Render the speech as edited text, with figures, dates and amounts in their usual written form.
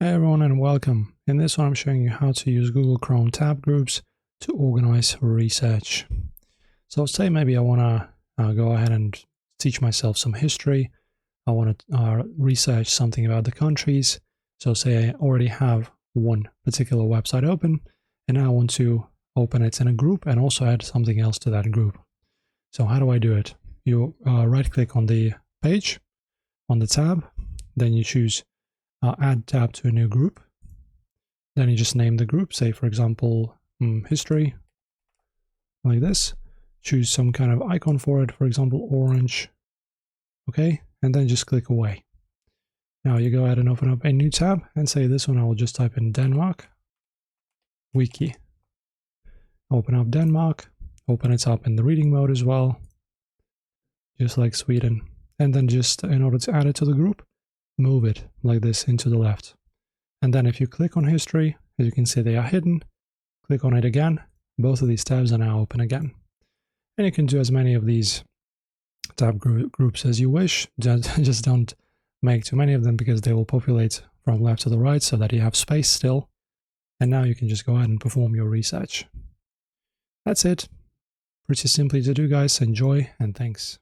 Hey everyone and welcome. In this one I'm showing you how to use Google Chrome tab groups to organize research. So say maybe I want to go ahead and teach myself some history. I want to research something about the countries. So say I already have one particular website open and now I want to open it in a group and also add something else to that group. So how do I do it? You right click on the page, on the tab, then you choose add tab to a new group. Then you just name the group, say for example, history, like this. Choose some kind of icon for it, for example, orange. Okay, and then just click away. Now you go ahead and open up a new tab and say this one I will just type in Denmark, wiki. Open up Denmark, open it up in the reading mode as well, just like Sweden. And then just in order to add it to the group, move it like this into the left. And then if you click on history, as you can see they are hidden, click on it again, both of these tabs are now open again. And you can do as many of these tab groups as you wish, just don't make too many of them because they will populate from left to the right so that you have space still. And now you can just go ahead and perform your research. That's it. Pretty simply to do, guys. Enjoy and thanks.